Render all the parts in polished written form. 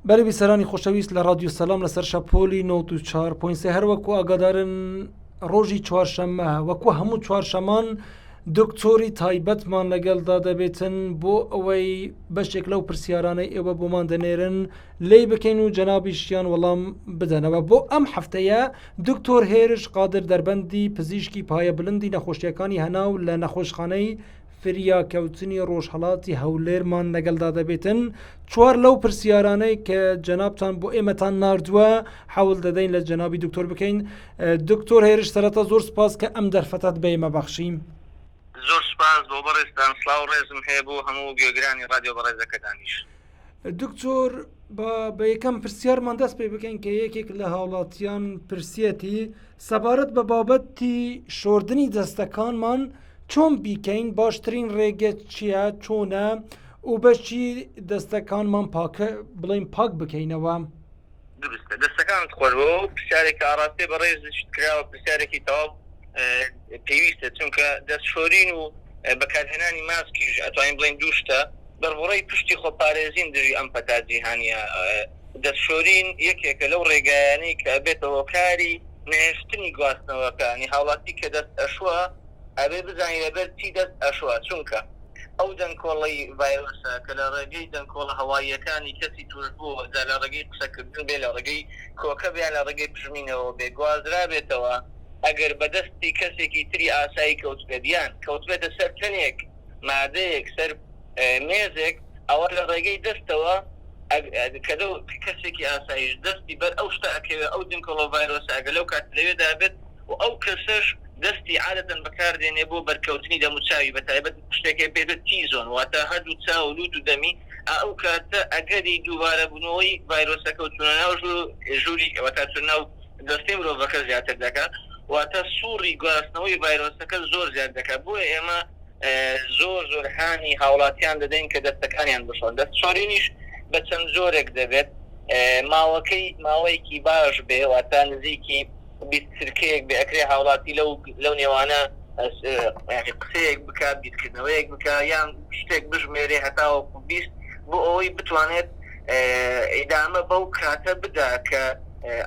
بەری بیسەرانی خۆشەویست لە رادیو سەلام لەسەر شەپۆلی 94.3 هەروەکو ئاگادارن ڕۆژی چوارشەممە وەکو هەموو چوارشەمان دکتۆری تایبەتمان لەگەڵدا دەبێتن بۆ ئەوەی بەشێک لەو پرسیارانەی ئێوە بۆمان دەنێرن لێی بکەین و جەنابیشیان وەڵام بدەنەوە. بۆ ئەم هەفتەیە دکتۆر هێرش قادر دەربەندی پزیشکی پایە بلندی نەخۆشیەکانی هەناو لە نەخۆشخانەی فریاکەوتنی ڕۆژهەڵاتی هەولێرمان لەگەڵدا دەبێتن. چوار لەو پرسیارانەی کە جەنابتان بۆ ئێمەتان ناردووە حەول دەدەین لە جەنابی دکتۆر بکەین. دکتۆر هێرش سەرەتا زۆر سپاس کە ئەم دەرفەتات بە ئێمە بەخشیم. زۆر سپاس بۆ بەڕێستان، سڵاو ڕێزم هەیە بۆ هەموو گوێگرانی رادیۆ بەڕێزەکەتانیش. دکتۆر بە یەکەم پرسیارمان دەست پێ بکەین کە یەکێک لە هاوڵاتیان پرسیەتی سەبارەت بە بابەتی شۆردنی دەستەکانمان چۆن بیکەین، باشترین ڕێگە چییە، چۆنە و بەشی دەستەکانمان پاکە بڵین پاک بکەینەوە؟ درستە، دەستەکانت خۆشەوە پرسیارێکی ئاڕاستێ بەڕێزش کراوە، پرسیارێکی تەواو پێویستە، چونکە دەستشۆرین و بەکارهێنانی ماسکیش ئەتوانین بڵین دووشتە بەربڕی پشتی خۆپارێزین دژی ئەم پەتا جیهانیە. دەستشۆرین یەکێکە لەو ڕێگایانەی کە بێتەوە کاری نهێشتنی گواستنەوەکانی هاوڵاتی کە دەست ئەشوە ئەبێ بزانین لەبەر چی دەست ئەشوە، چونکە ئەو دەنگکۆڵی ڤایرۆسە کە لە ڕێگەی دەنگکۆڵ هەواییەکانی کەسی توش بووە جا لە ڕێگەی قسەکردن بێ، لە ڕێگەی کۆکە بێ، لە ڕێگەی پژمینەوە بێ گوازرا بێتەوە، ئەگەر بەدەستی کەسێکی تری ئاسایی کەوتبێتیان کەوتبێتە سەر تەنێک مادەیەک سەر مێزێک، ئەوە لە ڕێگەی دەستەوە کەدە کەسێکی ئاساییش دەستی بەر ئەو شتە ئەکەوێت ئەو دەنگکۆڵ ڤایرۆسە ئەگەر لەو کات لەوێدا بێت و ئەو کەسەش دەستی عادەتەن بەکاردێنێ بۆ بەرکەوتنی دەموچاوی بەتایبەت شتێکی پێدە تیزۆن واتە هەردوو چاو لوت و دەمی، ئەو کاتە ئەگەری دووبارە بوونەوەی ڤایرۆسەکە و چونە ناو ژووری ئەوەتا چون ناو دەستی مرۆڤەکە زیاتر دەکات، واتە سووڕی گواستنەوەی ڤایرۆسەکە زۆر زیاد دەکات. بۆیە ئێمە زۆر هاانی هاوڵاتیان دەدەین کە دەستەکانیان بشۆن. دەستشۆرینیش بە چەند زۆرێک دەبێت، ماوەیەکی باش بێ، واتە نزیکی 20 سرکەیەک بێ، ئەکرێ هاوڵاتی لەو نێوانە قسەیەک بکات، بیرکردنەوەیەک بکات، یان شتێک بژمێرێ هەتاوەکو 20 بۆ ئەوەی بتوانێت ئیدامە بەو کاتە بدا کە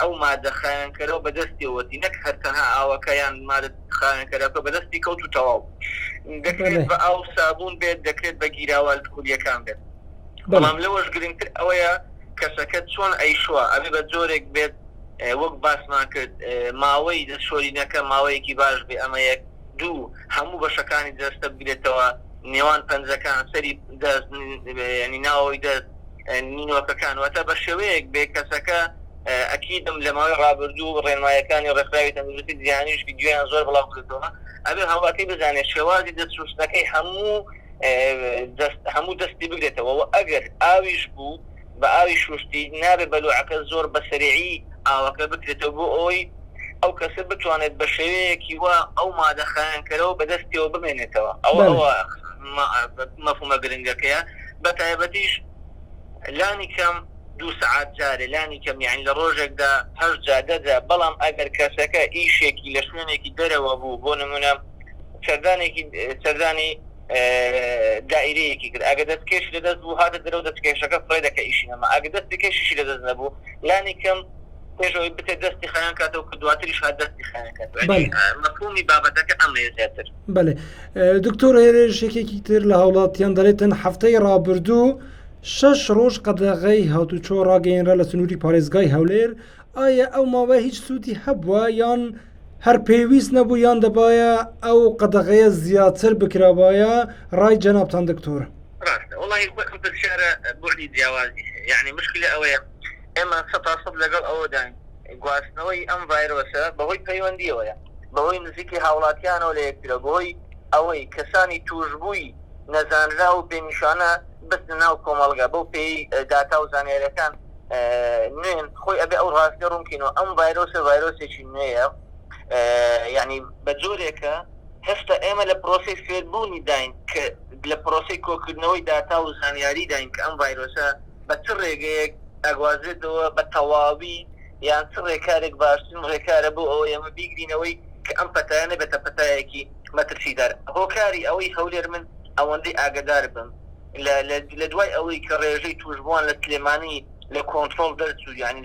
ئەو مادە خایەنکەرەوە بەدەستیەوەتی، نەک هەرتەنها ئاوەکە یان مادە خایەنکەرەکە بەدەستی کەوت و تەواو. دەکرێت بە ئاو سابوون بێت، دەکرێت بە گیراوال کولیەکان بێت. بەڵام لەوەش گرنگتر ئەوەیە کەسەکە چۆن ئەیشوە، ئەبێ بە جۆرێک بێت وەک باسمان کرد ماوەی دەستشۆرینەکە ماوەیەکی باش بێ، ئەمە یەک دوو هەموو بەشەکانی دەستە بگرێتەوە، نێوان پەنجەکان سەری دەست ینی ناوەوەی دەست نینۆکەکان، واتە بە شێوەیەک بێ کەسەکە ئەکیدم لە ماوەی ڕابردوو ڕێنمایەکانی ڕێکخراوی تەندروستی جیهانیش ڤیدیۆیان زۆر بڵاو کردەوە، ئەبێ هاوڵاتی بزانێت شێوازی دەستشوستنەکەی هەموو دەستی بگرێتەوە و ئەگەر ئاویش بوو بە ئاوی شوشتی نابێ بەلوعەکە زۆر بە سەریعی ئاوەکە بکرێتەوە بۆ ئەوی ئەو کەسە بتوانێت بە شێوەیەکی وا ئەو مادە خایەنکەرەوە بەدەستیەوە بمێنێتەوە. ئەوە مەفهومە گرنگەکەیە. بە تایبەتیش لانی کەم 2 سەعات جارێ، لانی کەم یعنی لە ڕۆژێکدا 8 جا 10 جا. بەڵام ئەگەر کەسەکە ئیشێکی لە شوێنێکی دەرەوە بوو، بۆ نمونە سەردانی دائیرەیەکی کرد، ئەگە دەستکێش لەدەست بوو هاتە دەرەوە دەستکێشەکە فڕێ دەکە ئیشی نەما، ئەگە دەستکێشیشی لەدەست نەبوو لانی کەم پێشەوەی بتێت دەستی خایان کاتەوە کە دواتریش هات دەستی خایان کات. مەفهومی بابەتەکە ئەمەیە زیاتر. بەڵێ دکتۆر هێرشێکێکی تر لە هاوڵاتیان دەڵێتن هەفتەی ڕابردوو 6 ڕۆژ قەدەغەی هاتوچۆ ڕاگەیەنرا لە سنووری پارێزگای هەولێر. ئایا ئەو ماوە هیچ سوودی هەبووە یان هەر پێویست نەبوو یان دەبایە ئەو قەدەغەیە زیاتر بکرابایە؟ ڕای جەنابتان دکتۆر. ڕاستە، وڵی پرسیارە بوعدی جیاوازی، یعنی مشکلە ئەوەیە ئێمە 100% لەگەڵ ئەوەداین گواستنەوەی ئەم ڤایرۆسە بەهۆی پەیوەندیەوەیە، بەهۆی نزیکی هاوڵاتیانەوە لە یەکترە، بەهۆی ئەوەی کەسانی توشبووی نەزانرا و بێنیشانە بستنە ناو کۆمەڵگا بەو پێی داتا و زانیاریەکان نوێن خۆی ئەبێ ئەو ڕاستی ڕوونکەینەوە. ئەم ڤایرۆسێکی نوێیە، یعنی بە جۆرێکە هەستا ئێمە لە پرۆسی فێربوونی داین کە لە پرۆسی کۆکردنەوەی داتا و زانیاری داین کە ئەم ڤایرۆسە بە چ ڕێگەیەک ئەگوازێتەوە بە تەواوی یان چ ڕێکارێک باشترین ڕێکارە بۆ ئەوە ئێمە بیگرینەوەی کە ئەم پەتایانە بێتە پەتایەکی مەترسیدار. هۆکاری ئەوەی هەولێر من ئەوەندەی ئاگدار بم لە دوای ئەوەی کە ڕێژەی توشبووان لە سلێمانی لە کۆنتترۆل دەرچوو ینی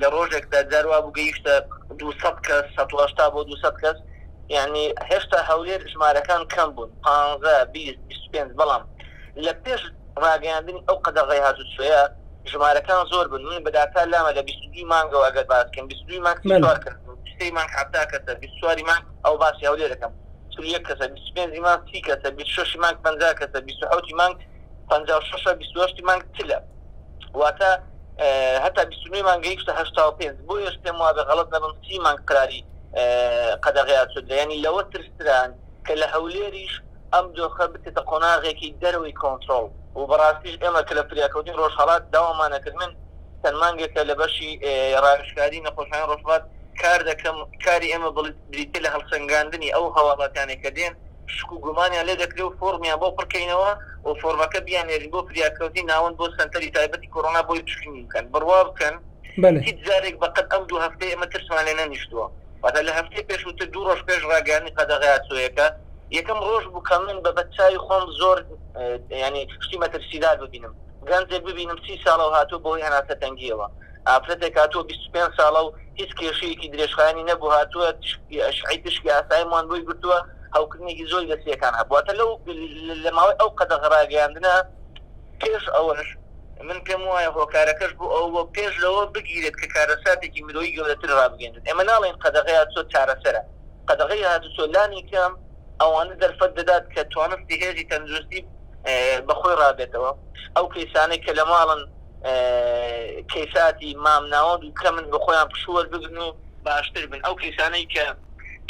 لە ڕۆژێکدا دەروا بوو گەیشتە 200 کەس 180 بۆ 200 کەس یعنی هێشتا هەولێر ژمارەکان کەم بوون 15-20-25 بەڵام لە پێش ڕاگەاندنی ئەو قەدەغەی هاتوچۆیە ژمارەکان زۆر بن من بەداتا لامە لە 22 مانگەوە ئەگەر باسکەم 22 مانگ مانگ حتا کەسە 24 مانگ ئەو باسی هەولێرەکەم 1 کەسە 25 مانگ 30 کەسە 26 مانگ 50 کەسە 27 مانگ 56 28 مانگ تلە واتە هەتا 29 مانگ گەیشتە 85 بۆ ئێش پێم وابێ غەڵەت نەبم 30 مانگ قراری قەدەغەیات شد ینی لەوە ترستران کە لە هەولێریش ئەم دۆخە بتێتە قۆناغێکی دەرەوەی کۆنتترۆل و بەڕاستیش ئێمە کە لە فریاکەوتنی ڕۆژهەڵات داوامانەکرد من چەند مانگێکە لە بەشی ڕاگەشتکاری نەخۆشخانە ڕۆژهەڵات کار دەکەم کاری ئێمە بریتە لە هەڵسەنگاندنی ئەو هەواڵاتیانێک کە دێن شک و گومانیان لێ دەکرێت و فۆرمیان بۆ پڕکەینەوە و فۆرمەکە بیانێری بۆ فریاکەوتی ناوەند بۆ سنتەری تایبەتی کۆڕۆنا بۆی پشکنی بکەن بڕوا بکەن هیچ جارێک بەقەت ئەم 2 هەفتەی ئێمە ترسمان لێ نەنیشتووە واتە لە هەفتەی پێشووتر 2 ڕۆژ پێش ڕاگەاندنی قەدەغەیات چۆیەکە یەکەم ڕۆژ بوو کە من بە بەچای خۆم زۆر ینی شتی مەترسیدار ببینم گەنجێک ببینم 30 ساڵە و هاتوو بۆی هەناسە تەنگیەوە ئافرەتێک هاتووە 25 ساڵە و هیچ کێشەیەکی درێژخایانی نەبوو هاتووە شعی تشکی ئاساییمان بۆی گرتووە هەوکردنێکی زۆری لەسیەکان هەبوواتە لە ماوەی ئەو قەدەغە ڕاگەاندنە پێش ئەوەش من پێم وایە هۆکارەکەش بوو ئەو بۆ پێش لەوە بگیرێت کە کارەساتێکی مرۆیی گەورەتر ڕابگەێنێت ئێمە ناڵێن قەدەغەیات چۆ چارەسەرە قەدەغەی هاتوچۆ لانی کەم ئەوانە دەرفەت دەدات کە توانستی هێزی تەندروستی بەخۆی ڕابێتەوە ئەو کەیسانەی کە لە ماڵن کەیساتی مامناوەند و کە من بەخۆیان پشووە بگرن و باشتر بن ئەو کەیسانەی کە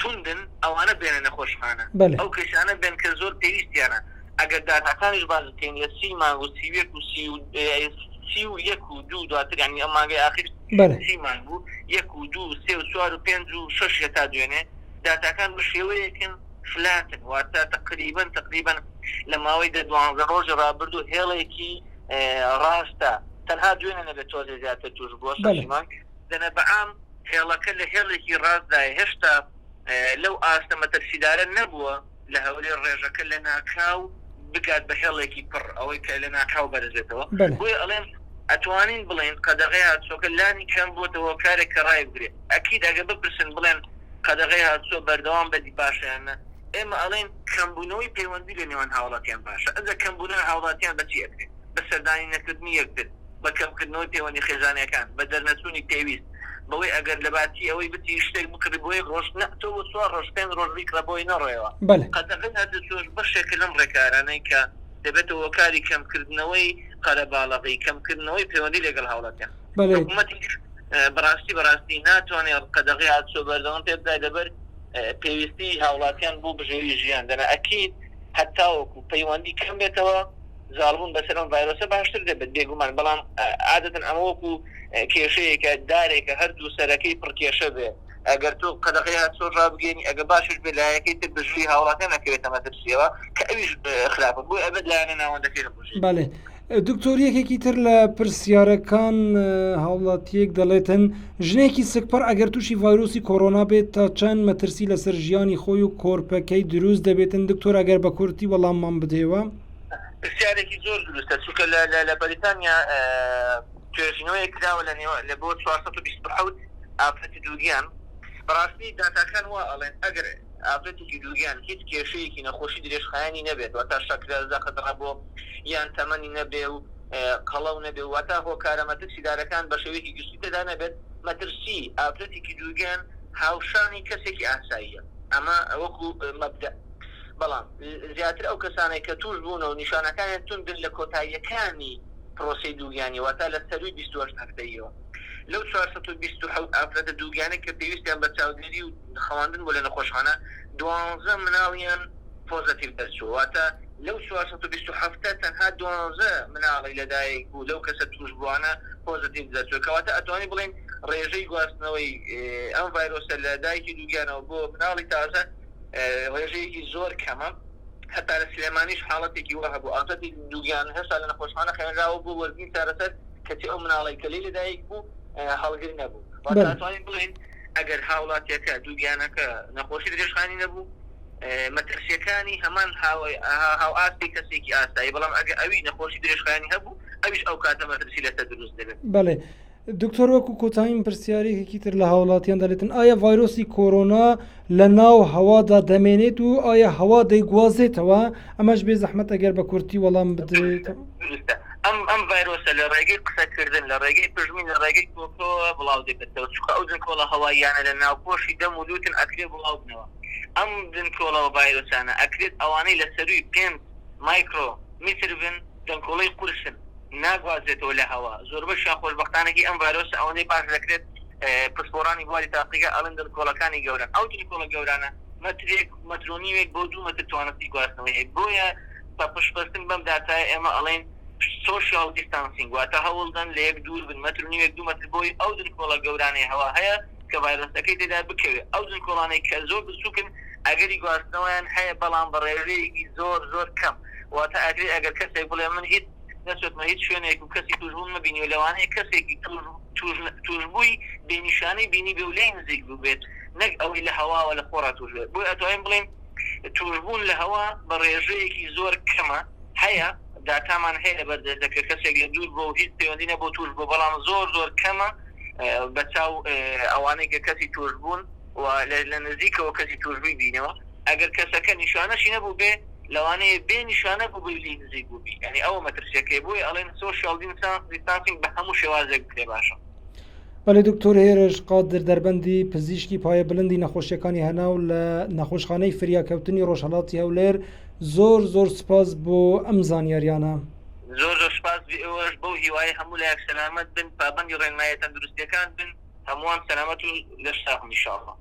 توندن ئەوانە بێنە نەخۆشخانە ئەو کەیسانە بێن کە زۆر پێویستیانە ئەگەر داتاکانیش بازتێن لە 30 مانگ و 31 و 2 دواتر ینی ئەم مانگەی ئاخر 30 مانگ بوو 1 و 2 3 و 4 و 5 و 6 تا دوێنێ داتاکان بە شێوەیەکن فلاتن واتە تقریبا لە ماوەی 12 ڕۆژ ڕابردوو هێڵێکی ڕاستە تەنها دوێنە نەبێت تۆزێ زیاتر توش بووە شەشیمان دەنە بەعام هێڵەکە لە هێڵێکی ڕاستدای هێشتا لەو ئاستە مەترسیدارە نەبووە لە هەولێر ڕێژەکە لە ناکاو بگات بە هێڵێکی پڕ ئەوەی کە لە ناکاو بەرزێتەوە بۆی ئەڵێن ئەتوانین بڵێن قەدەغەی هاتچۆکە لانی کەم بۆتەوە کارێک کە ڕای بگرێت ئەکید ئەگە بپرسن بڵێن قەدەغەی هاتچۆ بەردەوام بەدی باشیانە ئێمە ئەڵێن کەمبوونەوەی پەیوەندی لە نێوان هاوڵاتیان باشە ئەگە ئەم هاوڵاتیان بەچی ئەکرێت بە سەردانی نەکردنی یەکتر بە کەمکردنەوەی پەیوەندی خێزانەکان بە دەرنەچوونی پێویست بەوەی ئەگەر لە باتی ئەوەی بتی شتێک بکرد بۆی ڕۆژ تۆ سوار ڕۆژ 5 ڕۆژ بیکڕە بۆی نەڕێەوە قەدەغەی هاتچۆش بەشێک لەم ڕێکارانەی کە دەبێتەوە کاری کەمکردنەوەی قەرەباڵغی کەمکردنەوەی پەیوەندی لەگەڵ هاوڵاتیان بەڕاستی ناتوانێت قەدەغەی هاتچۆ بەردەوام پێ بدای لەبەر پێویستی هاوڵاتیان بۆ بژێوی ژیان دەنا ئەکید هەتاوەکو پەیوەندی کەم بێتەوە زاڵبوون بەسەر ڤایرۆسە باشتر دەبێت بێگومان بەڵام عادەتەن ئەمەوەکو کێشەیەکە دارێکە هەردوو سەرەکەی پڕکێشە بێ ئەگەر تۆ قەدەغەی هاتچۆ ڕابگەێنی ئەگە باشش بێ لایەکەی تر بژووی هاوڵاتیان نەکەوێتە مەترسیەوە کە ئەویش خراپە بۆی ئەبێت لایەنە ناوەندەکەی ڕبژێت. بەڵێ دکتۆر یەکێکی تر لە پرسیارەکان هاوڵاتیەک دەڵێتن ژنێکی سکپەر ئەگەر تووشی ڤایرۆسی کۆڕۆنا بێت تا چەند مەترسی لەسەر ژیانی خۆی و کۆرپەکەی دروست دەبێتن دکتۆر ئەگەر بە کورتی وەڵاممان بدەیەوە پرسیارێکی زۆر دروستە چونکە لە بەریتانیا توێژینەوەی کراوە لە بۆ 427 ئافرەتی دووگیان بەڕاستی داتاکان وا ئەڵێن ئەگەر ئافرەتێکی دووگیان هیچ کێشەیەکی نەخۆشی درێژخایانی نەبێت واتە شەکرە خەتەڕە بۆ یان تەمەنی نەبێ و قەڵەو نەبێ واتە هۆکارە مەترسیدارەکان بە شێوەیەکی گشتی تێدا نەبێت مەترسی ئافرەتێکی دووگیان هاوشانی کەسێکی ئاساییە ئەمە وەکو مەبدە بەڵام زیاتر ئەو کەسانێک کە توش بوون و نیشانەکانیان توندن لە کۆتاییەکانی پرۆسی دووگیانی واتە لە سەروی 28 هەفتەیەوە لەو 427 ئافرەتە دووگیانێک کە پێویستیان بە چاودێری و خەواندن بۆ لە نەخۆشخانە 12 مناڵیان پۆزەتیڤ دەرچوو واتە لەو 427 تەنها 12 مناڵی لەدایک بوو لەو کەسە توش بووانە پۆزەتیڤ دەرچوو کەواتە ئەتوانی بڵێن ڕێژەی گواستنەوەی ئەم ڤایرۆسە لە دایکی دووگیانەوە بۆ مناڵی تازە ڕێژەیەکی زۆر کەمە هەتا لە سلێمانیش حاڵەتێکی وە هەبوو ئافرەتی دووگیان هێشتا لە نەخۆشخانە خێنراوە بوو وەرزی چارەسەر کەچی ئەو مناڵی کە لێ لەدایک بوو هەڵگر نەبوو واتوانین بڵێن ئەگەر هاوڵاتیەکە دووگیانەکە نەخۆشی درێژخانی نەبوو مەترسیەکانی هەمان هاو ئاستی کەسێکی ئاسایی بەڵام ئەگە ئەوی نەخۆشی درێژخانی هەبوو ئەویش ئەو کاتە مەترسی لەسەر دروست دەبێت. بەڵێ دکتۆر وەکو کۆتاییم پرسیارێکی تر لە هاوڵاتیان دەڵێتن ئایا ڤایرۆسی کۆرۆنا لە ناو هەوادا دەمێنێت و ئایا هەوا دەیگوازێتەوە؟ ئەمەش بێ زەحمەت ئەگەر بە کورتی وەڵام بدرێت. دروستە ئەم ڤایرۆسە لە ڕێگەی قسەکردن لە ڕێگەی پژمین لە ڕێگەی کۆکۆ بڵاو دەبێتەوە چونکە ئەو جنکۆڵە هەواییانە لە ناوپۆشی دەم و لوتن ئەکرێ بڵاو بنەوە. ئەم جنکۆڵەوە ڤایرۆسانە ئەکرێت ئەوانەی لە سەروی 5 مایکرۆ میتر بن جنکۆڵەی قورسن ناگوازێتەوە لە هەوا. زۆربەشیان خۆشبەختانێکی ئەم ڤایرۆسە ئەوەندەی باش دەکرێت پسپۆرانی بواری تاقیگە ئەڵێن جنکۆڵەکانی گەورن. ئەو جنکۆڵە گەورانە مەترێک مەترۆنیوێک بۆ 2 مەتر توانەتی گواستنەوەی هەیە. بۆیە بە پشتبەستن بەم داتایە ئێمە ئەڵێن سۆشیال دیستانسینگ واتە هەوڵدان لە یەک دوور بن مەتر و نیوێک 2 مەتر بۆی ئەو جنکۆڵە گەورانەی هەوا هەیە کە ڤایرۆسەکەی تێدا بکەوێت. ئەو جنکۆڵانەی کە زۆر بچووکن ئەگەری گواستنەوەیان هەیە بەڵام بە ڕێژەیەکی زۆر کەم واتە ئەگەری ئەگەر کەسێک بڵێ من هیچ نەچێتمە هیچ شوێنێک و کەسی توشبوون مەبینی و لەوانەیە کەسێکی توشبووی بێنیشانەی بینی بێ و لێی نزیک بێت نەک ئەوەی لە هەواوە لە خۆڕات توشبێت. بۆی ئەتوانین بڵێن توشبوون لە هەوا بە ڕێژەیەکی زۆر کەمە هەیە داتامان هەیە بەردەستەکە کەسێک لە دوور بۆ هیچ پەیوەندی نەبوو توش بۆ بەڵام زۆر کەمە بەچاو ئەوانەی کە کەسی توشبوون و لە نزیکەوە کەسی توشبووی بینەوە ئەگەر کەسەکە نیشانەشی نەبوو بێ لەوانەیە بێ نیشانە بوو لی نزیک بووبی ینی ئەوە مەترسیەکەی بۆی ئەڵێن سۆشیال دیستانسینگ بە هەموو شێوازێک بکرێ باشە. بەڵێ دکتۆر هێرش قادر دەربەندی پزیشکی پایە بلندی نەخۆشیەکانی هەناو لە نەخۆشخانەی فریاکەوتنی ڕۆژهەڵاتی هەولێر زۆر سپاس بۆ ئەم زانیاریانە. زۆر سپاس ئێوەش بەو هیوای هەموو لایەک سەلامەت بن پابەندی ڕێنمایە تەندروستیەکان بن هەمووان سەلامەت و لەشتاق ئینشاءالله.